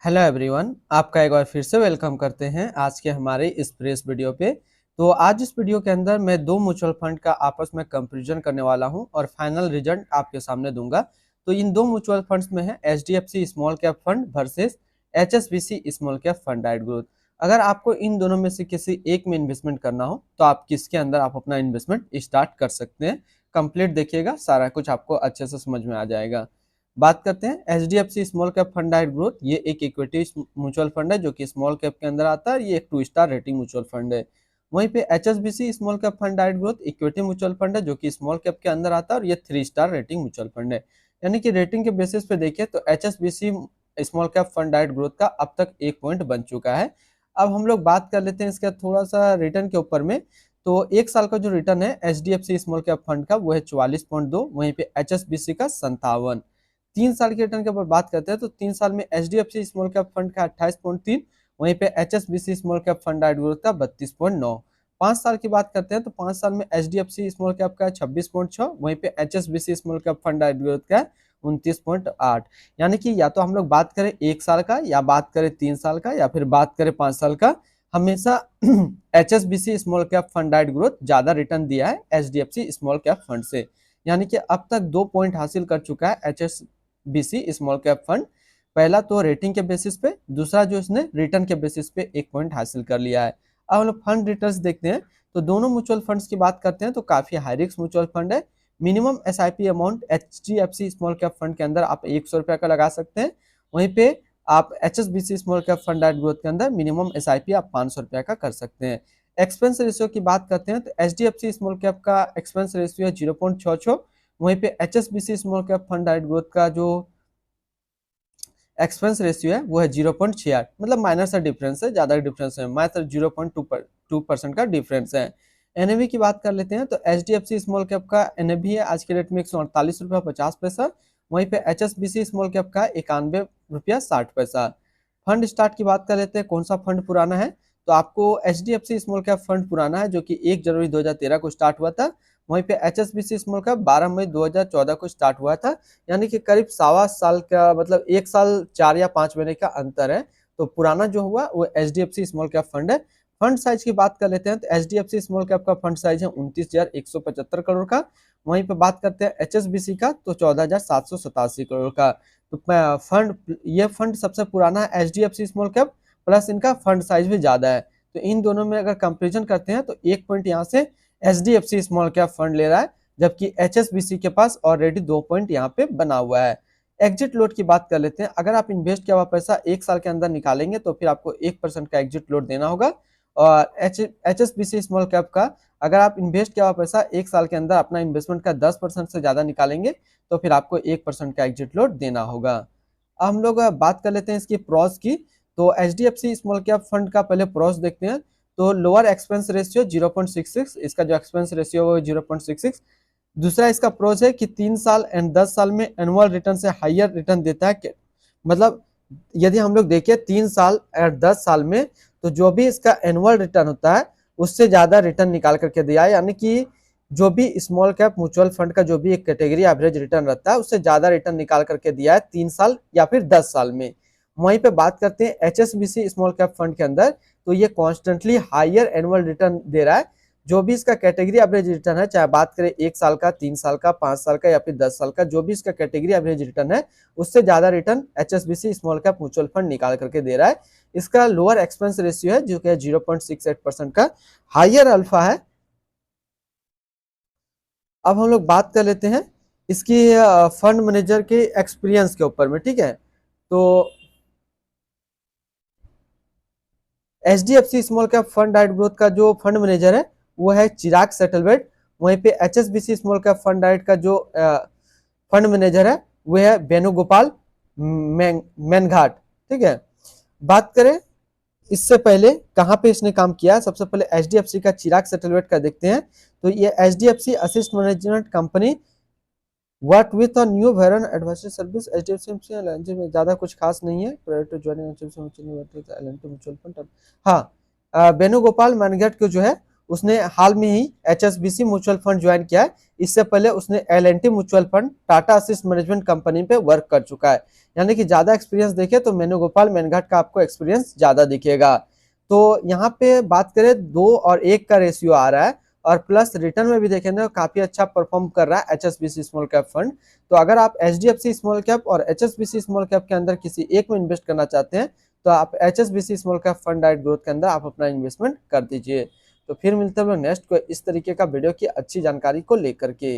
Hello everyone, आपका एक बार फिर से वेलकम करते हैं आज के हमारे इस प्रेस वीडियो पे। तो आज इस वीडियो के अंदर मैं दो म्यूचुअल फंड का आपस में कंपैरिजन करने वाला हूं और फाइनल रिजल्ट आपके सामने दूंगा। तो इन दो म्यूचुअल फंड्स में है HDFC small cap fund versus HSBC small cap fund diet growth. अगर आपको इन दोनों में से किसी एक में इन्वेस्टमेंट करना हो तो आप किसके अंदर आप अपना इन्वेस्टमेंट स्टार्ट कर सकते हैं। कंप्लीट देखिएगा, सारा कुछ आपको अच्छे से समझ में आ जाएगा। बात करते हैं HDFC small cap fund diet growth. ये एक इक्विटी म्यूचुअल फंड है जो कि स्मॉल कैप के अंदर आता है। ये एक 2 स्टार रेटिंग म्यूचुअल फंड है। वहीं पे HSBC small cap fund diet growth equity mutual fund है जो कि स्मॉल कैप के अंदर आता है और ये 3 स्टार रेटिंग म्यूचुअल फंड है। यानी कि रेटिंग के बेसिस पे देखिए तो HSBC small cap fund diet growth का अब तक 1 पॉइंट बन चुका है। अब हम लोग बात कर लेते हैं इसका थोड़ा सा रिटर्न के ऊपर में। तो 1 साल का जो रिटर्न है एचडीएफसी स्मॉल कैप फंड का वो है 44.2, वहीं पे एचएसबीसी का 57। 3 साल के रिटर्न के ऊपर बात करते हैं तो 3 साल में एचडीएफसी स्मॉल कैप फंड का 28.3, वहीं पे HSBC small cap fund diet growth का 32.9। 5 साल की बात करते हैं तो 5 साल में एचडीएफसी स्मॉल कैप का 26.6, वहीं पे HSBC small cap fund diet growth का 29.8। यानी कि या तो हम लोग बात करें 1 साल का, या बात करें 3 साल का, या फिर बात करें 5 साल का, हमेशा HSBC small cap fund diet growth ज्यादा रिटर्न दिया है एचडीएफसी स्मॉल कैप फंड से। यानी कि अब तक 2 पॉइंट हासिल कर चुका है एचएसबीसी स्मॉल कैप फंड। पहला तो रेटिंग के बेसिस पे, दूसरा जो इसने रिटर्न के बेसिस पे 1 पॉइंट हासिल कर लिया है। अब हम लोग फंड रिटर्न्स देखते हैं तो दोनों म्यूचुअल फंड्स की बात करते हैं तो काफी हाई रिस्क म्यूचुअल फंड है। Minimum SIP amount HDFC small cap fund के अंदर आप 100 रुपया का लगा सकते हैं। वहीं पे आप HSBC small cap fund diet growth के अंदर मिनिमम एसआईपी आप 500 रुपया का कर सकते हैं। एक्सपेंस रेशियो की बात करते हैं तो एचडीएफसी स्मॉल कैप का एक्सपेंस रेशियो है 0.66, वहीं पे HSBC small cap fund diet growth का जो एक्सपेंस रेशियो है वो है 0.68। मतलब माइनर सा डिफरेंस है, ज्यादा डिफरेंस है, मात्र 0.2% का डिफरेंस है। एनएवी की बात कर लेते हैं तो एचडीएफसी स्मॉल कैप का एनएवी है आज के डेट में 148.50 रुपया, वहीं पे एचएसबीसी स्मॉल कैप का 91 रुपया 60 पैसा। फंड स्टार्ट की बात कर लेते हैं, कौन सा फंड पुराना है तो आपको एचडीएफसी स्मॉल कैप फंड पुराना है जो कि 1 जनवरी 2013 को स्टार्ट हुआ था। वहीं पे एचएसबीसी स्मॉल कैप 12 मई 2014 को स्टार्ट हुआ था। यानी कि करीब 1.25 साल का, मतलब 1 साल 4 या 5 महीने का अंतर है। तो पुराना जो हुआ वो एचडीएफसी स्मॉल कैप फंड है। फंड साइज की बात कर लेते हैं तो एचडीएफसी स्मॉल कैप का फंड साइज है 29,175 करोड़ का। वहीं पे बात करते हैं एचएसबीसी का तो 14,787 करोड़ का। तो ये फंड सबसे पुराना है एचडीएफसी स्मॉल कैप, प्लस इनका फंड साइज भी ज्यादा है। तो इन दोनों में अगर कंपेरिजन करते हैं तो 1 पॉइंट यहाँ से एचडीएफसी स्मॉल कैप फंड ले रहा है, जबकि एचएसबीसी के पास ऑलरेडी 2 पॉइंट यहाँ पे बना हुआ है। एग्जिट लोड की बात कर लेते हैं। अगर आप इन्वेस्ट किया हुआ पैसा 1 साल के अंदर निकालेंगे तो फिर आपको 1% का एग्जिट लोड देना होगा। और एचएसबीसी स्मॉल कैप का अगर आप इन्वेस्ट किया हुआ पैसा 1 साल के अंदर अपना इन्वेस्टमेंट का 10% से ज्यादा निकालेंगे तो फिर आपको 1% का एग्जिट लोड देना होगा। अब हम लोग बात कर लेते हैं इसकी प्रॉस की। तो एचडीएफसी स्मॉल कैप फंड का पहले प्रॉस देखते हैं। तो लोअर एक्सपेंस रेशियो 0.66, इसका जो एक्सपेंस रेशियो वो 0.66। दूसरा इसका प्रोज है कि 3 साल एंड 10 साल में एनुअल रिटर्न से हाइयर रिटर्न देता है। मतलब यदि हम लोग देखें 3 साल और 10 साल में तो जो भी इसका एनुअल रिटर्न होता है उससे ज्यादा रिटर्न निकाल करके दिया है। यानी कि जो भी स्मॉल कैप म्यूचुअल फंड का जो भी एक कैटेगरी एवरेज रिटर्न रहता है उससे ज्यादा रिटर्न निकाल करके दिया है 3 साल या फिर 10 साल में। वहीं पे बात करते हैं एचएसबीसी स्मॉल कैप फंड के अंदर तो ये कॉन्स्टेंटली हाइयर एनुअल रिटर्न दे रहा है। जो भी इसका कैटेगरी एवरेज रिटर्न है, चाहे बात करें 1 साल का, 3 साल का, 5 साल का या फिर 10 साल का, जो भी इसका कैटेगरी एवरेज रिटर्न है उससे ज्यादा return HSBC small cap mutual fund निकाल करके दे रहा है। इसका लोअर एक्सपेंस रेशियो है जो कि 0.68% का, हाइयर अल्फा है। अब हम लोग बात कर लेते हैं इसकी फंड मैनेजर के एक्सपीरियंस के ऊपर में, ठीक है। तो HDFC small cap fund diet growth का जो फंड मैनेजर है वो है चिराग सेटलवेट। वहीं पे HSBC small cap fund diet का जो फंड मैनेजर है वो है वेणुगोपाल मैनघाट, ठीक है। बात करें इससे पहले कहाँ पे इसने काम किया, सबसे पहले एचडीएफसी का चिराग सेटलवेट का देखते हैं। तो ये HDFC asset management company work with a new वेरन एडवाइजरी सर्विस एचडीएफसी एलएनजी में ज्यादा कुछ खास नहीं है। Prior to joining HDFC mutual fund, हाँ, वेणुगोपाल मैनगेट को जो है उसने हाल में ही HSBC म्यूचुअल फंड ज्वाइन किया है। इससे पहले उसने L&T mutual fund, Tata asset management company पे वर्क कर चुका है। यानी कि ज्यादा एक्सपीरियंस देखे तो मेनुगोपाल मेनघाट का आपको एक्सपीरियंस ज्यादा दिखेगा। तो यहाँ पे बात करें 2 और 1 का रेशियो आ रहा है, और प्लस रिटर्न में भी देखें तो काफी अच्छा परफॉर्म कर रहा है HSBC स्मॉल कैप फंड। तो अगर आप HDFC स्मॉल कैप और HSBC स्मॉल कैप के अंदर किसी एक में इन्वेस्ट करना चाहते हैं तो आप HSBC small cap fund direct growth के अंदर आप अपना इन्वेस्टमेंट कर दीजिए। तो फिर मिलते हैं हम लोग नेक्स्ट को इस तरीके का वीडियो की अच्छी जानकारी को लेकर के।